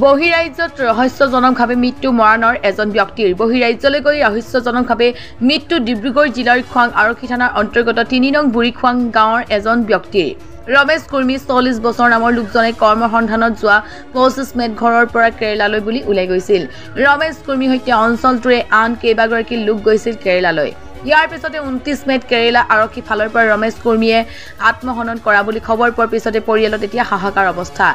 বহিৰাজ্যত ৰহস্যজনকভাৱে মৃত্যু মৰাণৰ এজন ব্যক্তিৰ বহিৰাজ্যলৈ গৈ ৰহস্যজনকভাৱে মৃত্যু ডিব্ৰুগড় জিলাৰ খোৱাং আৰক্ষী থানাৰ অন্তৰ্গত ৩ নং বুঢ়ীখোৱাং গাঁৱৰ এজন ব্যক্তিৰ ৰমেশ কুৰ্মী ৪০ বছৰ নামৰ লোকজনে কৰ্মসন্ধানত যোৱা ২৫ মেত ঘৰৰ পৰা কেৰালালৈ বুলি ওলাই গৈছিল। ৰমেশ কুৰ্মীৰ সৈতে অঞ্চলটোৰে আন কেইবাগৰাকী লোক গৈছিল কেৰালালৈ। ইয়াৰ পিছতে ২৯ মেত কেৰালা আৰক্ষী ফালৰ পৰা ৰমেশ কুৰ্মীয়ে আত্মহনন কৰা বুলি খবৰ পোৱাৰ পিছতে পৰিয়ালত এতিয়া হাহাকাৰ অৱস্থা।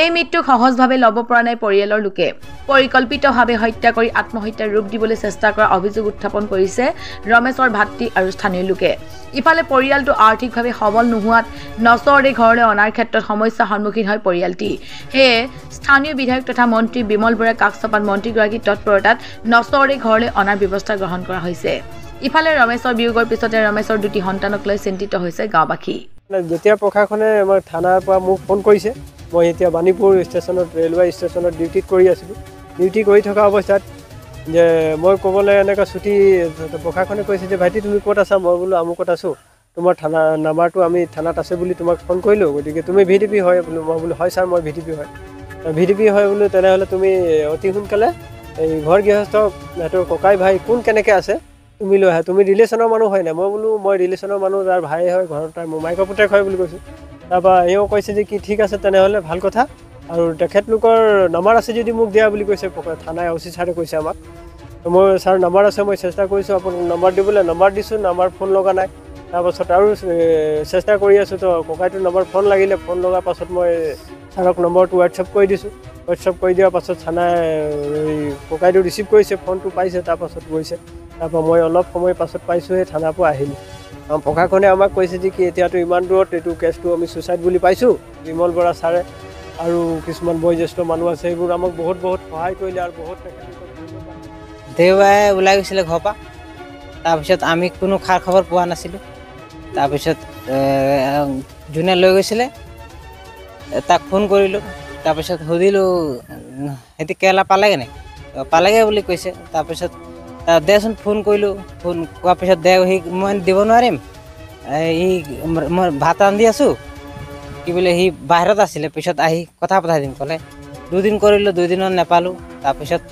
এই মৃত্যুক সহজভাৱে ল'ব পৰা নাই পৰিয়ালৰ লোকে। পৰিকল্পিতভাৱে হত্যা কৰি আত্মহত্যাৰ ৰূপ দিবলৈ চেষ্টা কৰা অভিযোগ উত্থাপন কৰিছে ৰমেশৰ ভাতৃ আৰু স্থানীয় লোকে। ইফালে পৰিয়ালটো আৰ্থিকভাৱে সবল নোহোৱাত নচৰে ঘৰলৈ অনাৰ ক্ষেত্ৰত সমস্যাৰ সন্মুখীন হয় পৰিয়ালটি। সেয়ে স্থানীয় বিধায়ক তথা মন্ত্ৰী বিমল বৰাৰ কাকচপাত মন্ত্ৰীগৰাকীৰ তৎপৰতাত নচৰে ঘৰলৈ অনাৰ ব্যৱস্থা গ্ৰহণ কৰা হৈছে। ইফালে ৰমেশৰ বিয়োগৰ পিছতে ৰমেশৰ 2টি সন্তানক লৈ চিন্তিত হৈছে গাঁওবাসী। যেতিয়া প্ৰশাসনে আমাৰ থানাৰ পৰা মোক ফোন কৰিছে, মই এতিয়া বাণীপুৰ ষ্টেচনত ৰেলৱে ষ্টেচনত ডিউটিত কৰি আছিলোঁ। ডিউটি কৰি থকা অৱস্থাত যে মই ক'বলৈ এনেকুৱা ছুটি প্ৰশাসনে কৈছে যে ভাইটি তুমি ক'ত আছা? মই বোলো আমুকত আছোঁ, তোমাৰ থানা নাম্বাৰটো আমি থানাত আছে বুলি তোমাক ফোন কৰিলোঁ, গতিকে তুমি VDP হয় বোলো। মই বোলো হয় ছাৰ, মই VDP হয়। VDP হয় বোলো, তেনেহ'লে তুমি অতি সোনকালে এই ঘৰ গৃহস্থ সিহঁতৰ ককাই ভাই কোন কেনেকৈ আছে তুমি লৈ আহা, তুমি ৰিলেশ্যনৰ মানুহ হয় নাই? মই বোলো মই ৰিলেশ্যনৰ মানুহ, যাৰ ভাই হয় ঘৰত তাৰ মোমাইকৰ পুতেক হয় বুলি কৈছোঁ। তাৰপৰা এওঁ কৈছে যে কি ঠিক আছে তেনেহ'লে ভাল কথা, আৰু তেখেতলোকৰ নাম্বাৰ আছে যদি মোক দিয়া বুলি কৈছে থানাই OC ছাৰে কৈছে আমাক। মই ছাৰ নাম্বাৰ আছে, মই চেষ্টা কৰিছোঁ আপোনাক নাম্বাৰ দিবলৈ, নাম্বাৰ দিছোঁ, নাম্বাৰ ফোন লগা নাই। তাৰপাছত আৰু চেষ্টা কৰি আছোঁ, তো ককাইটোৰ নাম্বাৰ ফোন লাগিলে, ফোন লগাৰ পাছত মই ছাৰক নম্বৰটো হোৱাটছএপ কৰি দিছোঁ। হোৱাটছএপ কৰি দিয়াৰ পাছত থানাই এই ককাইটো ৰিচিভ কৰিছে, ফোনটো পাইছে, তাৰপাছত গৈছে। তাৰপৰা মই অলপ সময় পাছত পাইছোঁহে থানাৰ পৰা আহিলোঁ। প্ৰশাসনে আমাক কৈছে যে কি এতিয়াতো ইমান দূৰত এইটো কেছটো আমি ছুইচাইড বুলি পাইছোঁ। বিমল বৰা ছাৰে আৰু কিছুমান বয়োজ্যেষ্ঠ মানুহ আছে, সেইবোৰ আমাক বহুত সহায় কৰিলে আৰু বহুত দেওবাৰে ওলাই গৈছিলে ঘৰৰ পৰা। তাৰপিছত আমি কোনো খা খবৰ পোৱা নাছিলোঁ। তাৰপিছত যোনে লৈ গৈছিলে তাক ফোন কৰিলোঁ। তাৰপিছত সুধিলোঁ সিহঁতি কেৰেলা পালেগৈ নে? পালেগৈ বুলি কৈছে। তাৰপিছত দেচোন ফোন কৰিলোঁ, ফোন কৰাৰ পিছত সি মই দিব নোৱাৰিম, মই ভাত ৰান্ধি আছোঁ কি বোলে, সি বাহিৰত আছিলে, পিছত আহি কথা পতাই দিম ক'লে। 2 দিন কৰিলোঁ, 2 দিনত নাপালোঁ। তাৰপিছত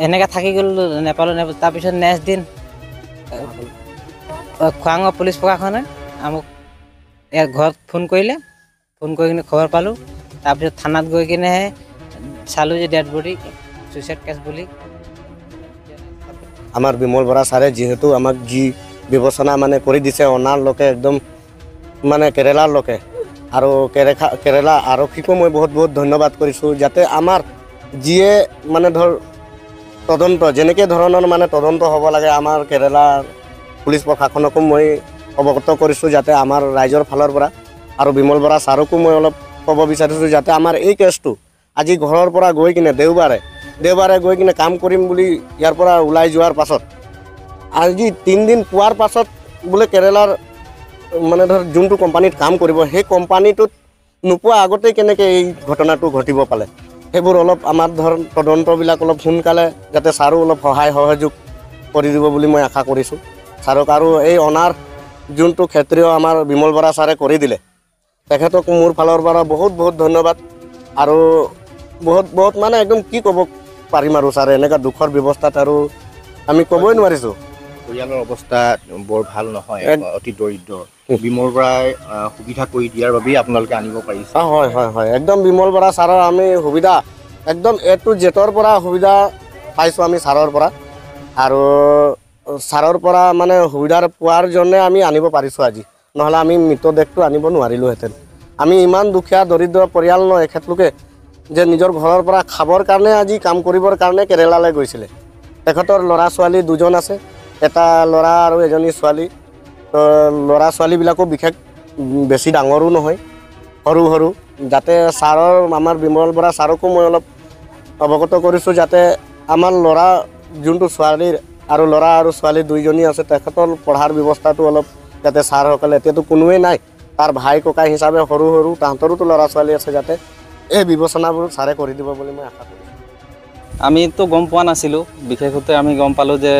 এনেকৈ থাকি গ'লোঁ, নাপালোঁ। তাৰপিছত নেক্সট দিন খোৱাঙৰ পুলিচ প্ৰশাসনে আমাক ইয়াৰ ঘৰত ফোন কৰিলে, ফোন কৰি কিনে খবৰ পালোঁ। তাৰপিছত থানাত গৈ কিনেহে চালোঁ যে ডেড বডি ছুইচাইড কেছ বুলি। আমাৰ বিমল বৰা ছাৰে যিহেতু আমাক যি বিবেচনা মানে কৰি দিছে, অনাৰ লোকে একদম মানে কেৰেলাৰ লোকে, আৰু কেৰেলা আৰক্ষীকো মই বহুত ধন্যবাদ কৰিছোঁ, যাতে আমাৰ যিয়ে মানে ধৰ তদন্ত যেনেকৈ ধৰণৰ মানে তদন্ত হ'ব লাগে, আমাৰ কেৰেলাৰ পুলিচ প্ৰশাসনকো মই অৱগত কৰিছোঁ, যাতে আমাৰ ৰাইজৰ ফালৰ পৰা, আৰু বিমল বৰা ছাৰকো মই অলপ ক'ব বিচাৰিছোঁ যাতে আমাৰ এই কেছটো আজি ঘৰৰ পৰা গৈ কিনে দেওবাৰে গৈ কিনে কাম কৰিম বুলি ইয়াৰ পৰা ওলাই যোৱাৰ পাছত আজি 3 দিন পোৱাৰ পাছত বোলে কেৰেলাৰ মানে ধৰ যোনটো কোম্পানীত কাম কৰিব, সেই কোম্পানীটোত নোপোৱা আগতেই কেনেকৈ এই ঘটনাটো ঘটিব পালে, সেইবোৰ অলপ আমাৰ ধৰ তদন্তবিলাক অলপ সোনকালে যাতে ছাৰো অলপ সহায় সহযোগ কৰি দিব বুলি মই আশা কৰিছোঁ ছাৰক। আৰু এই অনাৰ যোনটো ক্ষেত্ৰীয় আমাৰ বিমল বৰা ছাৰে কৰি দিলে, তেখেতক মোৰ ফালৰ পৰা বহুত ধন্যবাদ। আৰু বহুত মানে একদম কি ক'ব পাৰিম আৰু ছাৰ, এনেকুৱা দুখৰ ব্যৱস্থাত আৰু আমি ক'বই নোৱাৰিছোঁ। পৰিয়ালৰ অৱস্থা বৰ ভাল নহয়, অতি দৰিদ্ৰ। বিমল বৰাই সুবিধা কৰি দিয়াৰ বাবেই আপোনালোকে আনিব পাৰিছে। হয়, একদম বিমল বৰা ছাৰৰ আমি সুবিধা একদম A to Z পৰা সুবিধা পাইছোঁ আমি ছাৰৰ পৰা, আৰু ছাৰৰ পৰা মানে সুবিধাৰ পোৱাৰ জন্যে আমি আনিব পাৰিছোঁ আজি, নহ'লে আমি মৃতদেহটো আনিব নোৱাৰিলোঁহেঁতেন। আমি ইমান দুখীয়া দৰিদ্ৰ পৰিয়াল নহয় এখেতলোকে যে নিজৰ ঘৰৰ পৰা খাবৰ কাৰণে আজি কাম কৰিবৰ কাৰণে কেৰেলালৈ গৈছিলে। তেখেতৰ ল'ৰা ছোৱালী 2জন আছে, এটা ল'ৰা আৰু এজনী ছোৱালী। তো ল'ৰা ছোৱালীবিলাকো বিশেষ বেছি ডাঙৰো নহয়, সৰু যাতে ছাৰৰ আমাৰ বিমল বৰা ছাৰকো মই অলপ অৱগত কৰিছোঁ, যাতে আমাৰ ল'ৰা যোনটো ছোৱালীৰ আৰু ল'ৰা আৰু ছোৱালী 2জনী আছে, তেখেতৰ পঢ়াৰ ব্যৱস্থাটো অলপ যাতে ছাৰসকলে, এতিয়াতো কোনোৱেই নাই, তাৰ ভাই ককাই হিচাপে সৰু তাহাঁতৰোতো ল'ৰা ছোৱালী আছে, যাতে এই বিবেচনাবোৰ ছাৰে কৰি দিব বুলি মই আশা কৰিছোঁ। আমিতো গম পোৱা নাছিলোঁ, বিশেষতে আমি গম পালোঁ যে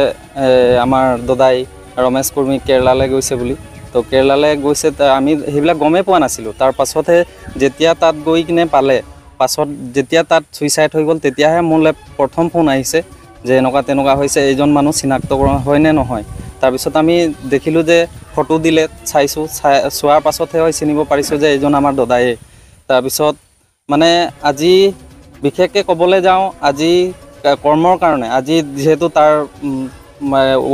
আমাৰ দাদাই ৰমেশ কুৰ্মী কেৰেলালৈ গৈছে বুলি। তো কেৰেলালৈ গৈছে, আমি সেইবিলাক গমেই পোৱা নাছিলোঁ। তাৰ পাছতহে যেতিয়া তাত গৈ কিনে পালে, পাছত যেতিয়া তাত ছুইচাইড হৈ গ'ল তেতিয়াহে মোলৈ প্ৰথম ফোন আহিছে যে এনেকুৱা তেনেকুৱা হৈছে, এইজন মানুহ চিনাক্ত কৰা হয় নে নহয়। তাৰপিছত আমি দেখিলোঁ যে ফটো দিলে, চাইছোঁ, চোৱাৰ পাছতহে চিনিব পাৰিছোঁ যে এইজন আমাৰ দদায়ে। তাৰপিছত মানে আজি বিশেষকৈ ক'বলৈ যাওঁ, আজি কৰ্মৰ কাৰণে, আজি যিহেতু তাৰ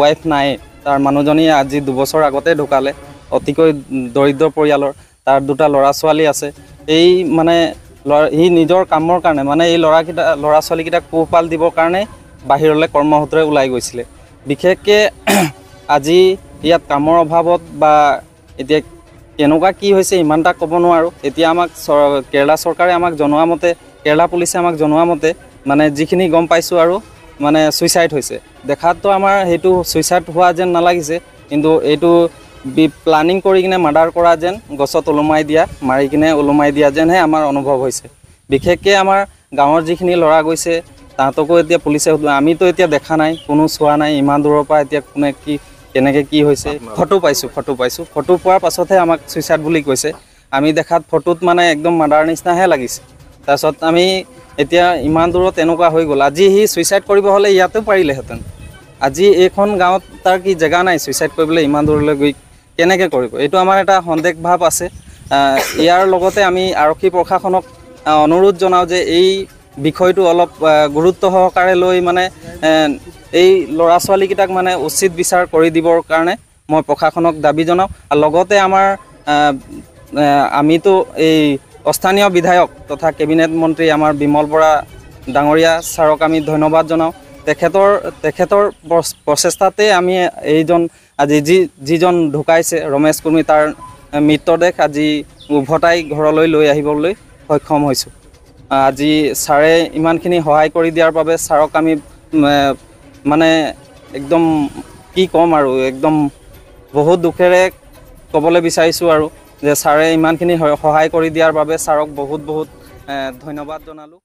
ৱাইফ নাই, তাৰ মানুহজনী আজি 2 বছৰ আগতে ঢুকালে, অতিকৈ দৰিদ্ৰ পৰিয়ালৰ, তাৰ 2টা ল'ৰা ছোৱালী আছে। এই মানে সি নিজৰ কামৰ কাৰণে মানে এই ল'ৰা ছোৱালীকেইটাক পোহপাল দিবৰ কাৰণে বাহিৰলৈ কৰ্মসূত্ৰে ওলাই গৈছিলে। বিশেষকৈ আজি ইয়াত কামৰ অভাৱত বা এতিয়া কেনেকুৱা কি হৈছে ইমান এটা ক'ব নোৱাৰোঁ। এতিয়া আমাক কেৰালা চৰকাৰে আমাক জনোৱা মতে, কেৰালা পুলিচে আমাক জনোৱা মতে মানে যিখিনি গম পাইছোঁ আৰু মানে ছুইচাইড হৈছে। দেখাততো আমাৰ সেইটো ছুইচাইড হোৱা যেন নালাগিছে, কিন্তু এইটো প্লানিং কৰি কিনে মাৰ্ডাৰ কৰা যেন, গছত ওলমাই দিয়া, মাৰি কিনে ওলমাই দিয়া যেনহে আমাৰ অনুভৱ হৈছে। বিশেষকৈ আমাৰ গাঁৱৰ যিখিনি ল'ৰা গৈছে তাহাঁতকো এতিয়া পুলিচে, আমিতো এতিয়া দেখা নাই, কোনো চোৱা নাই ইমান দূৰৰ পৰা, এতিয়া কোনে কি কেনেকৈ কি হৈছে। ফটো পাইছোঁ। ফটো পোৱাৰ পাছতহে আমাক ছুইচাইড বুলি কৈছে। আমি দেখাত ফটোত মানে একদম মাৰ্ডাৰ নিচিনাহে লাগিছে। তাৰপিছত আমি এতিয়া ইমান দূৰত এনেকুৱা হৈ গ'ল। আজি সি ছুইচাইড কৰিব হ'লে ইয়াতো পাৰিলেহেঁতেন। আজি এইখন গাঁৱত তাৰ কি জেগা নাই ছুইচাইড কৰিবলৈ, ইমান দূৰলৈ গৈ কেনেকৈ কৰিব, এইটো আমাৰ এটা সন্দেহ ভাৱ আছে। ইয়াৰ লগতে আমি আৰক্ষী প্ৰশাসনক অনুৰোধ জনাওঁ যে এই বিষয়টো অলপ গুৰুত্ব সহকাৰে লৈ মানে এই ল'ৰা ছোৱালীকেইটাক মানে উচিত বিচাৰ কৰি দিবৰ কাৰণে মই প্ৰশাসনক দাবী জনাওঁ। আৰু লগতে আমাৰ আমিতো এই স্থানীয় বিধায়ক তথা কেবিনেট মন্ত্ৰী আমাৰ বিমল বৰা ডাঙৰীয়া ছাৰক আমি ধন্যবাদ জনাওঁ। তেখেতৰ প্ৰচেষ্টাতে আমি এইজন আজি যিজন ঢুকাইছে ৰমেশ কুৰ্মী, তাৰ মৃতদেহ আজি উভতাই ঘৰলৈ লৈ আহিবলৈ সক্ষম হৈছোঁ। আজি ছাৰে ইমানখিনি সহায় কৰি দিয়াৰ বাবে ছাৰক আমি মানে একদম কি ক'ম আৰু, একদম বহুত দুখেৰে ক'বলৈ বিচাৰিছোঁ আৰু যে ছাৰে ইমানখিনি সহায় কৰি দিয়াৰ বাবে ছাৰক বহুত ধন্যবাদ জনালোঁ।